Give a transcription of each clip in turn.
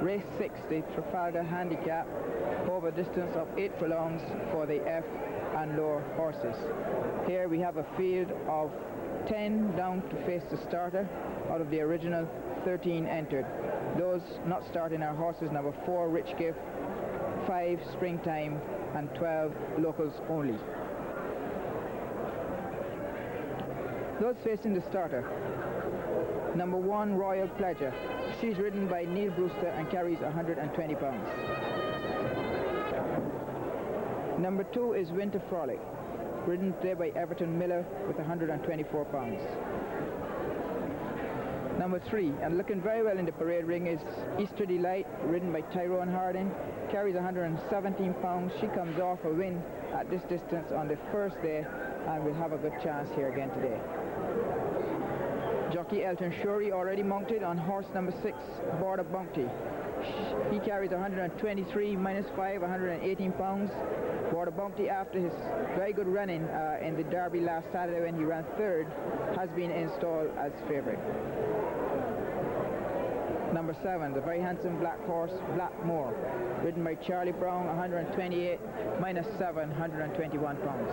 Race 6, the Trafalgar Handicap, over a distance of 8 furlongs for the F and lower horses. Here we have a field of 10 down to face the starter out of the original 13 entered. Those not starting are horses number 4, Rich Gift, 5, Springtime, and 12, Locals Only. Those facing the starter: number 1, Royal Pleasure. She's ridden by Neil Brewster and carries 120 pounds. Number 2 is Winter Frolic, ridden today by Everton Miller with 124 pounds. Number 3, and looking very well in the parade ring, is Easter Delight, ridden by Tyrone Harding, carries 117 pounds. She comes off a win at this distance on the first day and will have a good chance here again today. Jockey Elton Shorey already mounted on horse number 6, Border Bounty. He carries 123 minus 5, 118 pounds. Border Bounty, after his very good running in the Derby last Saturday when he ran 3rd, has been installed as favourite. Number 7, the very handsome black horse, Blackmore, ridden by Charlie Brown, 128 minus 7, 121 pounds.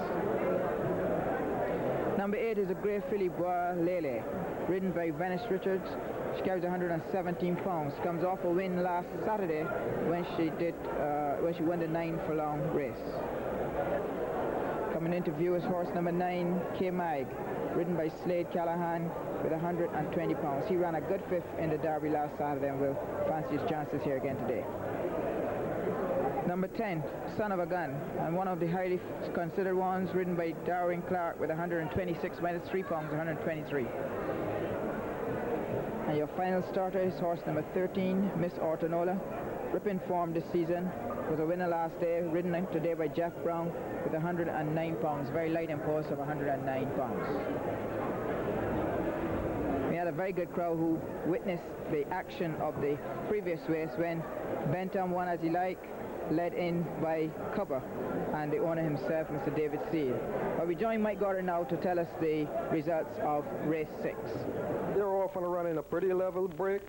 Number 8 is a grey filly, Bois Lele, ridden by Venice Richards. She carries 117 pounds. Comes off a win last Saturday when she won the 9 furlong race. Coming into view is horse number 9, K-Mag, ridden by Slade Callahan with 120 pounds. He ran a good 5th in the Derby last Saturday and will fancy his chances here again today. Number 10, Son of a Gun, and one of the highly considered ones, ridden by Darwin Clark with 126 minus 3 pounds, 123. And your final starter is horse number 13, Miss Ortonola, ripping form this season, was a winner last day, ridden today by Jack Brown with 109 pounds, very light in post of 109 pounds. We had a very good crowd who witnessed the action of the previous race when Bentham won as he liked, led in by Cupper and the owner himself, Mr. David Steele. But we join Mike Gordon now to tell us the results of race 6. They're off on a run in a pretty level break.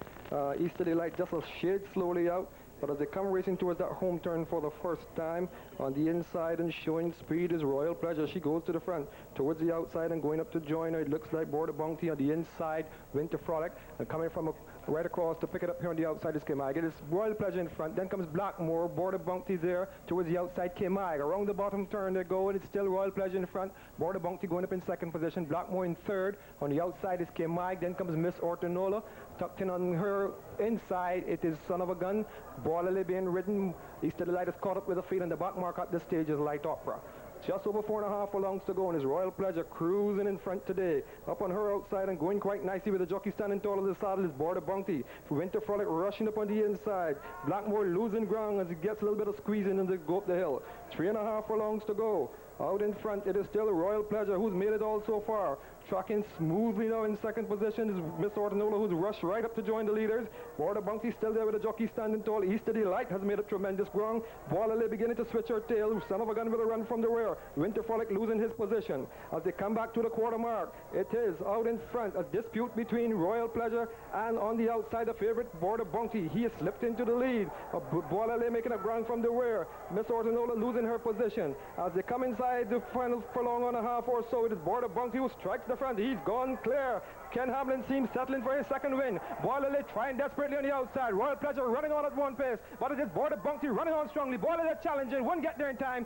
Easter Delight just a shade slowly out, but as they come racing towards that home turn for the first time, on the inside and showing speed is Royal Pleasure. She goes to the front, towards the outside and going up to join her. It looks like Border Bounty on the inside, Winter Frolic, and coming from right across to pick it up here on the outside is K-Mag. It is Royal Pleasure in front, then comes Blackmore, Border Bounty there, towards the outside K-Mag. Around the bottom turn they go, and it's still Royal Pleasure in front, Border Bounty going up in 2nd position, Blackmore in 3rd, on the outside is K-Mag, then comes Miss Ortonola, tucked in on her inside, it is Son of a Gun, Boilerly being ridden. Easter Delight is caught up with a field, and the back mark at this stage is Light Opera. Just over 4.5 furlongs to go, and his Royal Pleasure cruising in front today. Up on her outside and going quite nicely with the jockey standing tall of the saddle is Border Bounty. Winter Frolic rushing up on the inside. Blackmore losing ground as he gets a little bit of squeezing and they go up the hill. 3.5 furlongs to go. Out in front, it is still Royal Pleasure, who's made it all so far. Tracking smoothly now in 2nd position is Miss Ortonola, who's rushed right up to join the leaders. Border Bounty still there with the jockey standing tall. Easter Delight has made a tremendous ground. Boilerly beginning to switch her tail. Son of a Gun with a run from the rear. Winter Frolic losing his position. As they come back to the quarter mark, it is out in front a dispute between Royal Pleasure and on the outside the favourite Border Bounty. He has slipped into the lead. Boilerly making a ground from the rear. Miss Ortonola losing her position. As they come inside the final furlong and a half or so, it is Border Bounty who strikes the front. He's gone clear. Ken Hamlin seems settling for his 2nd win. Boilerly trying desperately on the outside. Royal Pleasure running on at one pace, but it is Border Bounty running on strongly. Boilerly challenging, won't get there in time.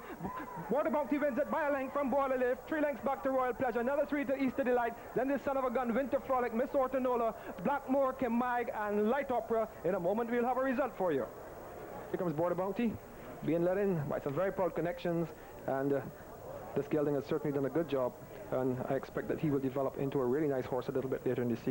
Border Bounty wins it by a length from Boilerly. 3 lengths back to Royal Pleasure. Another 3 to Easter Delight. Then this Son of a Gun, Winter Frolic, Miss Ortonola, Blackmore, K-Mag, and Light Opera. In a moment we'll have a result for you. Here comes Border Bounty, being led in by some very proud connections, and this gelding has certainly done a good job, and I expect that he will develop into a really nice horse a little bit later in the season.